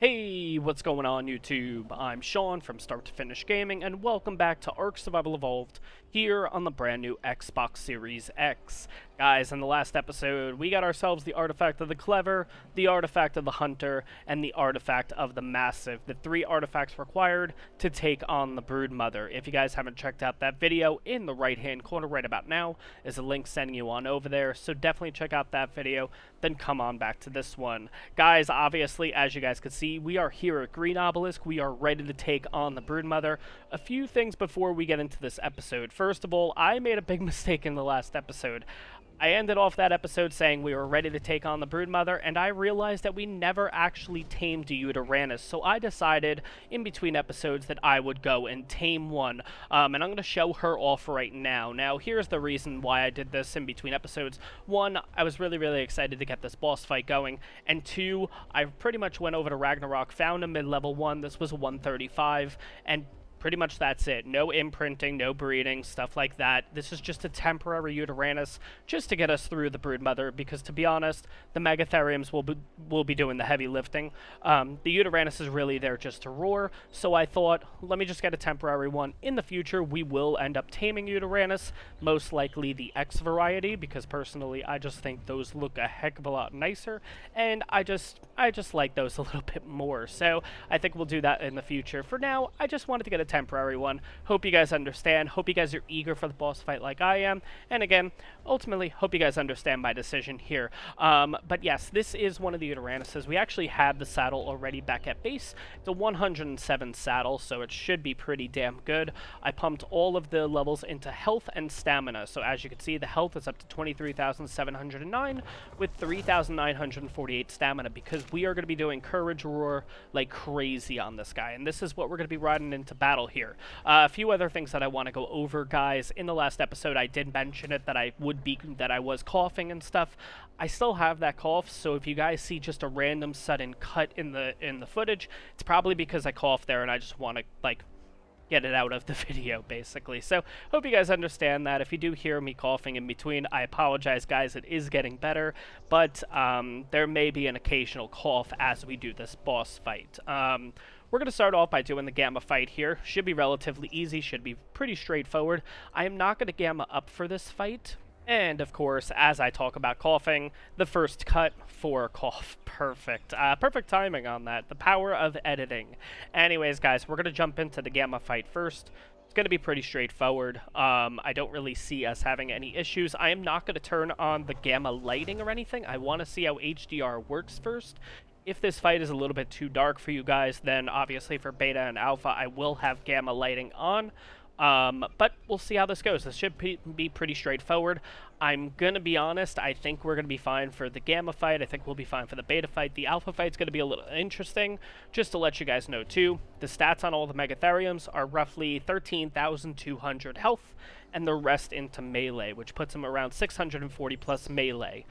Hey, what's going on YouTube? I'm Sean from Start to Finish Gaming, and welcome back to ARK Survival Evolved here on the brand new Xbox Series X. Guys, in the last episode, we got ourselves the Artifact of the Clever, the Artifact of the Hunter, and the Artifact of the Massive. The 3 artifacts required to take on the Broodmother. If you guys haven't checked out that video, in the right-hand corner right about now is a link sending you on over there, so definitely check out that video, then come on back to this one. Guys, obviously, as you guys can see, we are here at Green Obelisk. We are ready to take on the Broodmother. A few things before we get into this episode. First of all, I made a big mistake in the last episode. I ended off that episode saying we were ready to take on the Broodmother, and I realized that we never actually tamed Uranus, so I decided in between episodes that I would go and tame one, and I'm going to show her off right now. Now, here's the reason why I did this in between episodes. 1, I was really excited to get this boss fight going, and 2, I pretty much went over to Ragnarok, found a mid-level 1, this was a 135, and pretty much that's it. No imprinting, no breeding, stuff like that. This is just a temporary Uranus just to get us through the Broodmother, because to be honest, the Megatheriums will be doing the heavy lifting. The Uranus is really there just to roar, so I thought, let me just get a temporary one. In the future, we will end up taming Uranus, most likely the X variety, because personally, I just think those look a heck of a lot nicer, and I just like those a little bit more, so I think we'll do that in the future. For now, I just wanted to get a temporary one. Hope you guys understand. Hope you guys are eager for the boss fight like I am. And again, ultimately, hope you guys understand my decision here. But yes, this is one of the Uranuses. We actually had the saddle already back at base. It's a 107 saddle, so it should be pretty damn good. I pumped all of the levels into health and stamina. So as you can see, the health is up to 23,709 with 3,948 stamina, because we are going to be doing Courage Roar like crazy on this guy. And this is what we're going to be riding into battle here. A few other things that I want to go over, guys. In the last episode, I did mention it that I was coughing and stuff. I still have that cough, so if you guys see just a random sudden cut in the footage, it's probably because I coughed there and I just want to like get it out of the video, basically. So, hope you guys understand that. If you do hear me coughing in between, I apologize, guys. It is getting better, but there may be an occasional cough as we do this boss fight. We're going to start off by doing the Gamma fight here. Should be relatively easy, should be pretty straightforward. I am not going to Gamma up for this fight. And, of course, as I talk about coughing, the first cut for cough. Perfect. Perfect timing on that. The power of editing. Anyways, guys, we're going to jump into the Gamma fight first. It's going to be pretty straightforward. I don't really see us having any issues. I am not going to turn on the Gamma lighting or anything. I want to see how HDR works first. If this fight is a little bit too dark for you guys, then obviously for Beta and Alpha, I will have Gamma lighting on. But we'll see how this goes. This should be pretty straightforward. I'm going to be honest, I think we're going to be fine for the Gamma fight. I think we'll be fine for the Beta fight. The Alpha fight's going to be a little interesting. Just to let you guys know, too, the stats on all the Megatheriums are roughly 13,200 health, and the rest into melee, which puts them around 640 plus melee.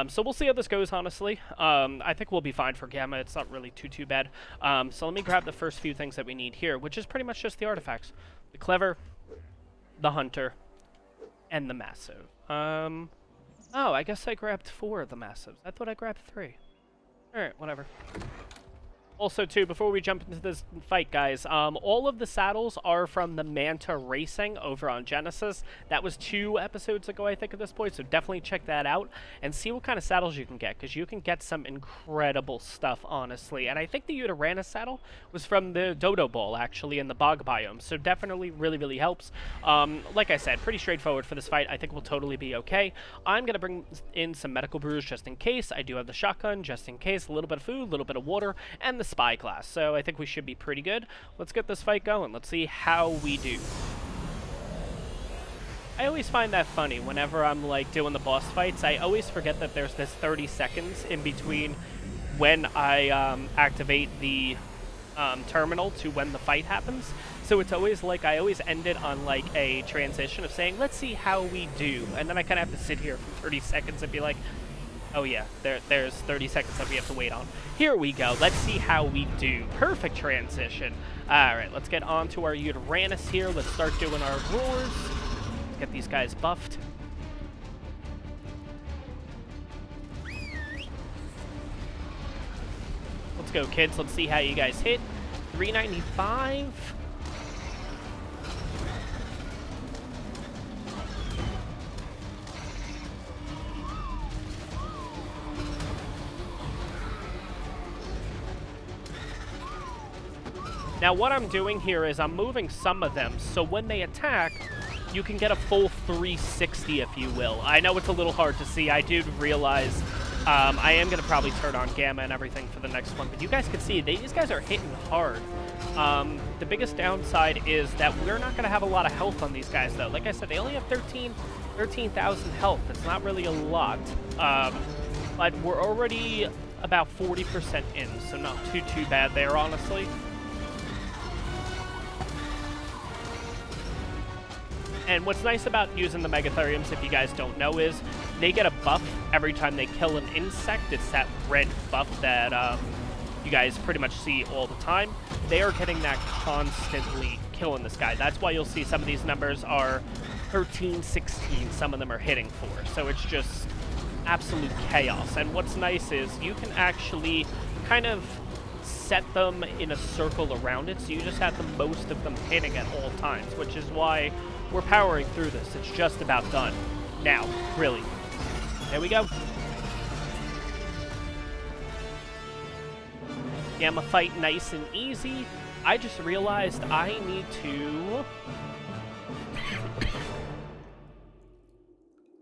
So we'll see how this goes, honestly. I think we'll be fine for Gamma. It's not really too bad. So let me grab the first few things that we need here, which is pretty much just the artifacts. The Clever, the Hunter, and the Massive. Oh, I guess I grabbed 4 of the Massives. I thought I grabbed 3. Alright, whatever. Also, too, before we jump into this fight, guys, all of the saddles are from the Manta Racing over on Genesis. That was 2 episodes ago, I think, at this point, so definitely check that out and see what kind of saddles you can get, because you can get some incredible stuff, honestly. And I think the Uranus saddle was from the Dodo Ball, actually, in the Bog Biome, so definitely really helps. Like I said, pretty straightforward for this fight. I think we'll totally be okay. I'm going to bring in some medical brews just in case. I do have the shotgun just in case, a little bit of food, a little bit of water, and the spyglass, so I think we should be pretty good. Let's get this fight going. Let's see how we do. I always find that funny whenever I'm like doing the boss fights. I always forget that there's this 30 seconds in between when I activate the terminal to when the fight happens. So it's always like I always end it on like a transition of saying, let's see how we do, and then I kind of have to sit here for 30 seconds and be like, oh yeah, there's 30 seconds that we have to wait on. Here we go. Let's see how we do. Perfect transition. All right, let's get on to our Uranus here. Let's start doing our roars. Let's get these guys buffed. Let's go, kids. Let's see how you guys hit. 395. Now what I'm doing here is I'm moving some of them, so when they attack, you can get a full 360, if you will. I know it's a little hard to see. I do realize I am going to probably turn on Gamma and everything for the next one, but you guys can see these guys are hitting hard. The biggest downside is that we're not going to have a lot of health on these guys, though. Like I said, they only have 13,000 health. It's not really a lot, but we're already about 40% in, so not too bad there, honestly. And what's nice about using the Megatheriums, if you guys don't know, is they get a buff every time they kill an insect. It's that red buff that you guys pretty much see all the time. They are getting that constantly killing this guy. That's why you'll see some of these numbers are 13, 16. Some of them are hitting 4. So it's just absolute chaos. And what's nice is you can actually kind of set them in a circle around it, so you just have the most of them hitting at all times, which is why we're powering through this. It's just about done. Now, really. There we go. Gamma fight nice and easy. I just realized I need to...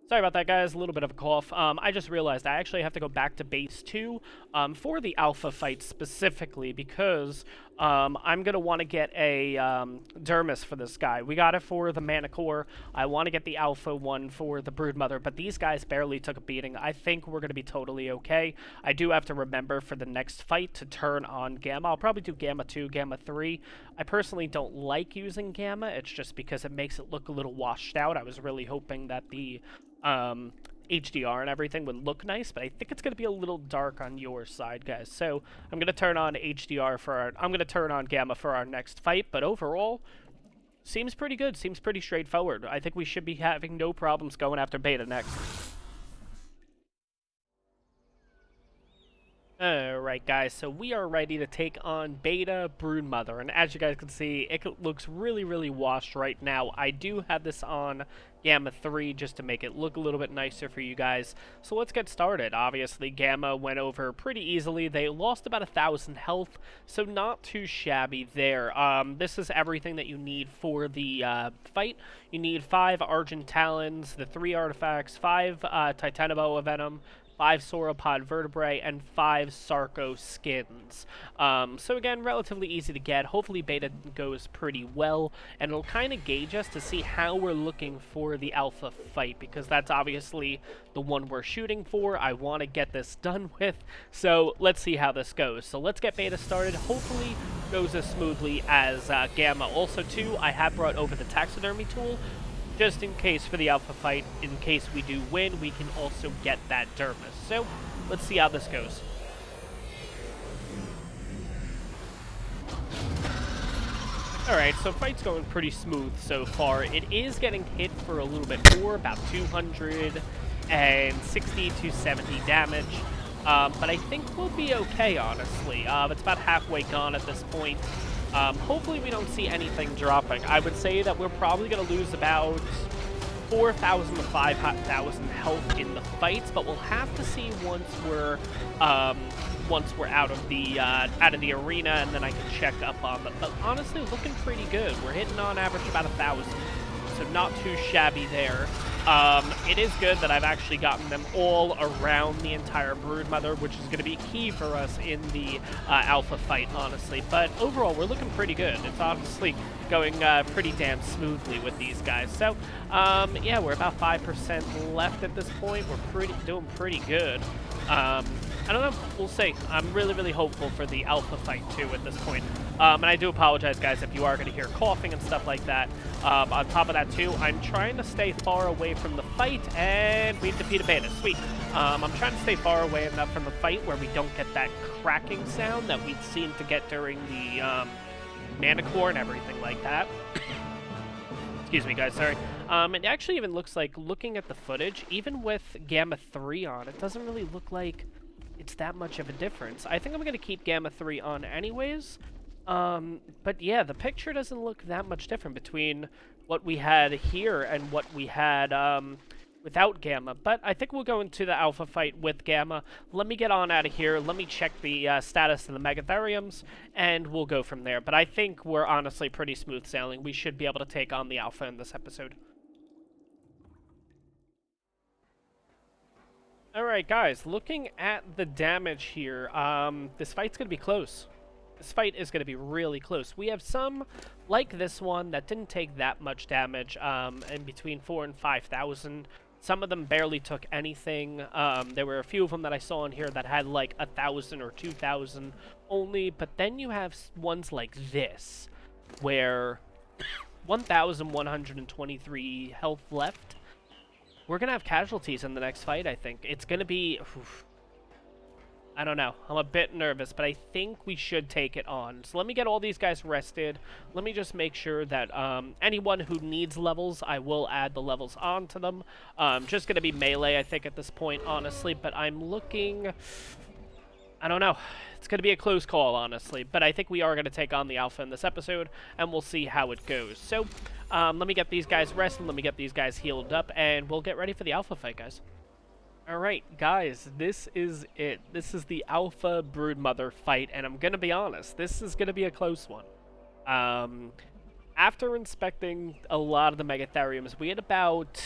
Sorry about that, guys. A little bit of a cough. I just realized I actually have to go back to base 2 for the alpha fight specifically because I'm going to want to get a dermis for this guy. We got it for the mana core. I want to get the alpha one for the Broodmother, but these guys barely took a beating. I think we're going to be totally okay. I do have to remember for the next fight to turn on Gamma. I'll probably do Gamma 2, Gamma 3. I personally don't like using Gamma. It's just because it makes it look a little washed out. I was really hoping that the HDR and everything would look nice, but I think it's going to be a little dark on your side, guys. So I'm going to turn on HDR I'm going to turn on Gamma for our next fight, but overall, seems pretty good. Seems pretty straightforward. I think we should be having no problems going after Beta next. Alright, guys, so we are ready to take on Beta Broodmother, and as you guys can see, it looks really, really washed right now. I do have this on Gamma 3 just to make it look a little bit nicer for you guys. So let's get started. Obviously, Gamma went over pretty easily. They lost about 1,000 health, so not too shabby there. This is everything that you need for the fight. You need 5 Argent Talons, the 3 artifacts, 5 Titanoboa Venom, 5 sauropod vertebrae, and 5 Sarco skins. So again, relatively easy to get. Hopefully Beta goes pretty well, and it'll kind of gauge us to see how we're looking for the alpha fight, because that's obviously the one we're shooting for. I want to get this done with, so let's see how this goes. So let's get Beta started. Hopefully goes as smoothly as Gamma. Also, too, I have brought over the taxidermy tool, just in case for the alpha fight. In case we do win, we can also get that dermis. So let's see how this goes. Alright, so fight's going pretty smooth so far. It is getting hit for a little bit more, about 260 to 70 damage. But I think we'll be okay, honestly. It's about halfway gone at this point. Hopefully we don't see anything dropping. I would say that we're probably going to lose about 4,000 to 5,000 health in the fights, but we'll have to see once we're out of the arena, and then I can check up on them. But honestly, looking pretty good. We're hitting on average about 1,000, so not too shabby there. It is good that I've actually gotten them all around the entire Broodmother, which is going to be key for us in the alpha fight, honestly. But overall, we're looking pretty good. It's honestly going pretty damn smoothly with these guys. So, yeah, we're about 5% left at this point. We're doing pretty good. I don't know. We'll see. I'm really, really hopeful for the alpha fight, too, at this point. And I do apologize, guys, if you are going to hear coughing and stuff like that. On top of that, too, I'm trying to stay far away from the fight, and we've defeated Beta. Sweet. I'm trying to stay far away enough from the fight where we don't get that cracking sound that we'd seem to get during the mana core and everything like that. Excuse me, guys, sorry. It actually even looks like, looking at the footage, even with Gamma 3 on, it doesn't really look like it's that much of a difference. I think I'm going to keep Gamma 3 on anyways. But yeah, the picture doesn't look that much different between what we had here and what we had without Gamma. But I think we'll go into the Alpha fight with Gamma. Let me get on out of here. Let me check the status of the Megatheriums, and we'll go from there. But I think we're honestly pretty smooth sailing. We should be able to take on the Alpha in this episode. Alright guys, looking at the damage here, this fight's going to be close. This fight is going to be really close. We have some, like this one, that didn't take that much damage, in between 4,000 and 5,000. Some of them barely took anything. There were a few of them that I saw in here that had like 1,000 or 2,000 only, but then you have ones like this, where 1,123 health left. We're going to have casualties in the next fight, I think. It's going to be... Oof, I don't know. I'm a bit nervous, but I think we should take it on. So let me get all these guys rested. Let me just make sure that anyone who needs levels, I will add the levels onto them. Just going to be melee, I think, at this point, honestly. But I'm looking... I don't know. It's going to be a close call, honestly. But I think we are going to take on the Alpha in this episode, and we'll see how it goes. So, let me get these guys rested, let me get these guys healed up, and we'll get ready for the Alpha fight, guys. Alright, guys, this is it. This is the Alpha Broodmother fight, and I'm going to be honest, this is going to be a close one. After inspecting a lot of the Megatheriums, we had about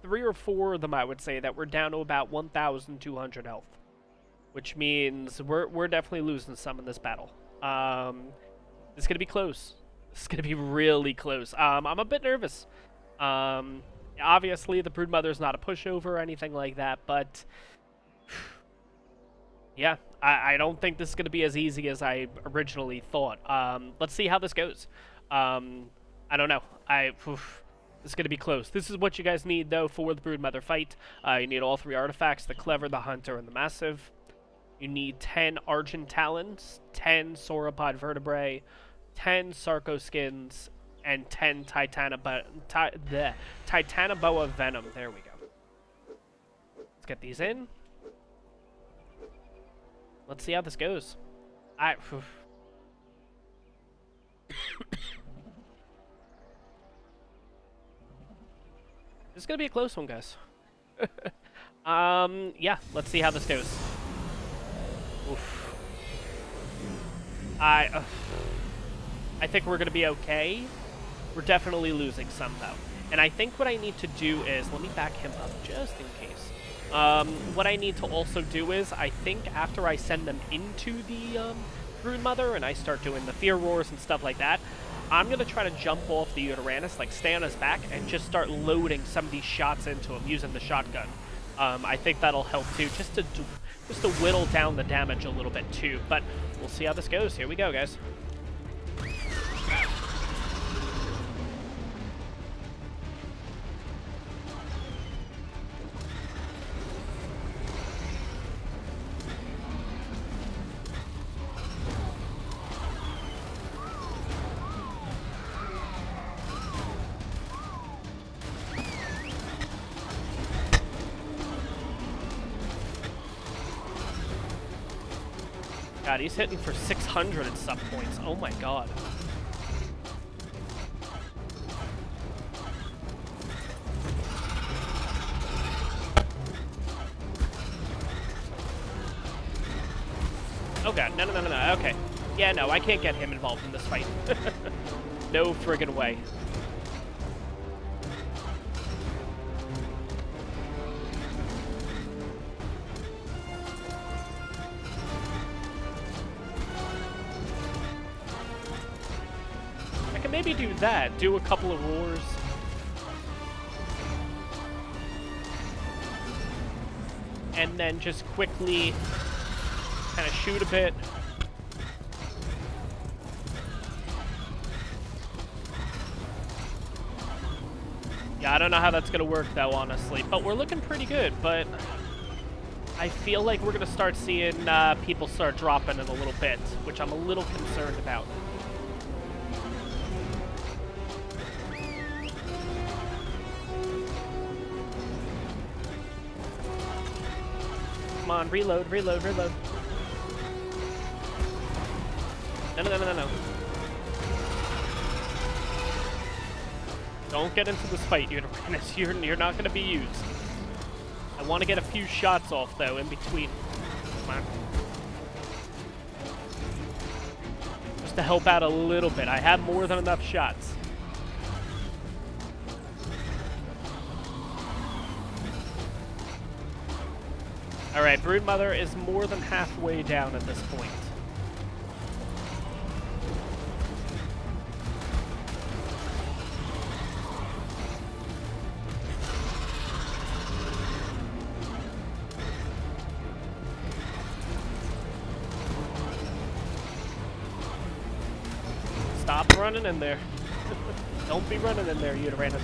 3 or 4 of them, I would say, that were down to about 1,200 health. Which means we're definitely losing some in this battle. It's going to be close. It's going to be really close. I'm a bit nervous. Obviously, the Broodmother is not a pushover or anything like that, but... yeah, I don't think this is going to be as easy as I originally thought. Let's see how this goes. I don't know. It's going to be close. This is what you guys need, though, for the Broodmother fight. You need all 3 artifacts, the Clever, the Hunter, and the Massive. You need 10 Argent Talons, 10 Sauropod Vertebrae, 10 Sarcoskins, and 10 Titanoboa Venom. There we go. Let's get these in. Let's see how this goes. This is going to be a close one, guys. Yeah, let's see how this goes. Oof. I think we're going to be okay. We're definitely losing some, though. And I think what I need to do is... Let me back him up, just in case. What I need to also do is, I think after I send them into the Broodmother and I start doing the Fear Roars and stuff like that, I'm going to try to jump off the Uranus, like stay on his back, and just start loading some of these shots into him using the shotgun. I think that'll help, too, just to whittle down the damage a little bit, too. But we'll see how this goes. Here we go, guys. God, he's hitting for 600 at some points. Oh my god. Oh god, no. Okay. Yeah, no, I can't get him involved in this fight. No friggin' way. Maybe do that. Do a couple of roars. And then just quickly kind of shoot a bit. Yeah, I don't know how that's going to work, though, honestly. But we're looking pretty good, but I feel like we're going to start seeing people start dropping in a little bit, which I'm a little concerned about. Come on, reload, reload, reload. No, no, no, no, no. Don't get into this fight, Uranus. You're not going to be used. I want to get a few shots off, though, in between. Come on. Just to help out a little bit. I have more than enough shots. Alright, Broodmother is more than halfway down at this point. Stop running in there. Don't be running in there, Uranus.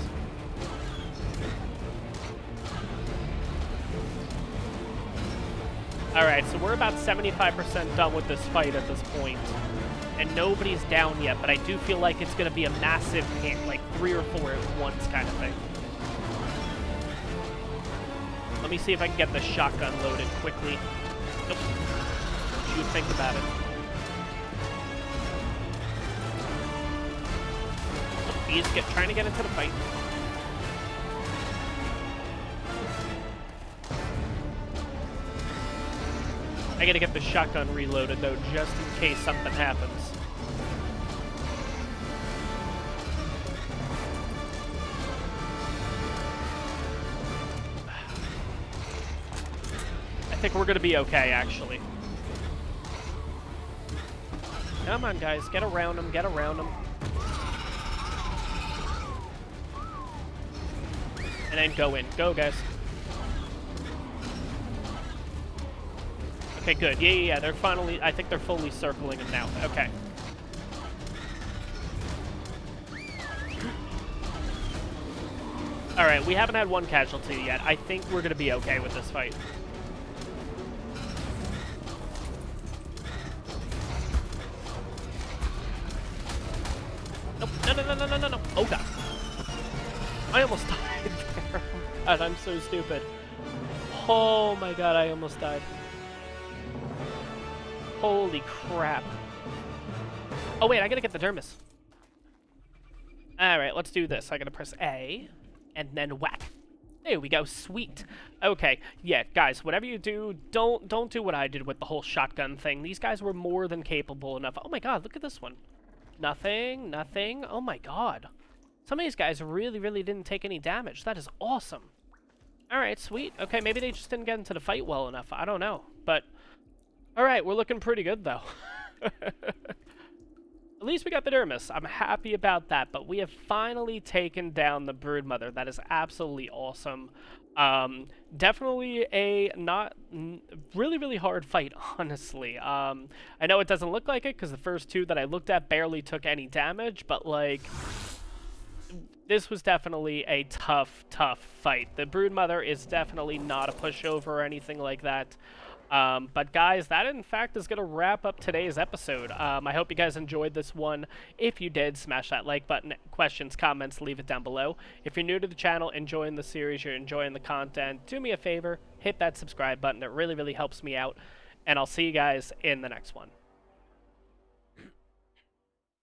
Alright, so we're about 75% done with this fight at this point. And nobody's down yet, but I do feel like it's going to be a massive hit, like 3 or 4 at once kind of thing. Let me see if I can get the shotgun loaded quickly. Nope. Don't you think about it. He's trying to get into the fight. I gotta get the shotgun reloaded, though, just in case something happens. I think we're gonna be okay, actually. Come on, guys. Get around him. Get around him. And then go in. Go, guys. Okay, good. Yeah. They're finally... I think they're fully circling him now. Okay. Alright, we haven't had one casualty yet. I think we're going to be okay with this fight. Nope. No. Oh, God. I almost died there. God, I'm so stupid. Oh, my God. I almost died. Holy crap. Oh, wait, I gotta get the dermis. Alright, let's do this. I gotta press A, and then whack. There we go, sweet. Okay, yeah, guys, whatever you do, don't do what I did with the whole shotgun thing. These guys were more than capable enough. Oh my god, look at this one. Nothing. Oh my god. Some of these guys really didn't take any damage. That is awesome. Alright, sweet. Okay, maybe they just didn't get into the fight well enough. I don't know, but... Alright, we're looking pretty good, though. At least we got the dermis. I'm happy about that, but we have finally taken down the Broodmother. That is absolutely awesome. Definitely a really hard fight, honestly. I know it doesn't look like it, because the first two that I looked at barely took any damage, but, like... This was definitely a tough fight. The Broodmother is definitely not a pushover or anything like that. But guys, that in fact is going to wrap up today's episode. I hope you guys enjoyed this one. If you did, smash that like button. Questions, comments, leave it down below. If you're new to the channel, enjoying the series, you're enjoying the content, do me a favor, hit that subscribe button. It really helps me out. And I'll see you guys in the next one.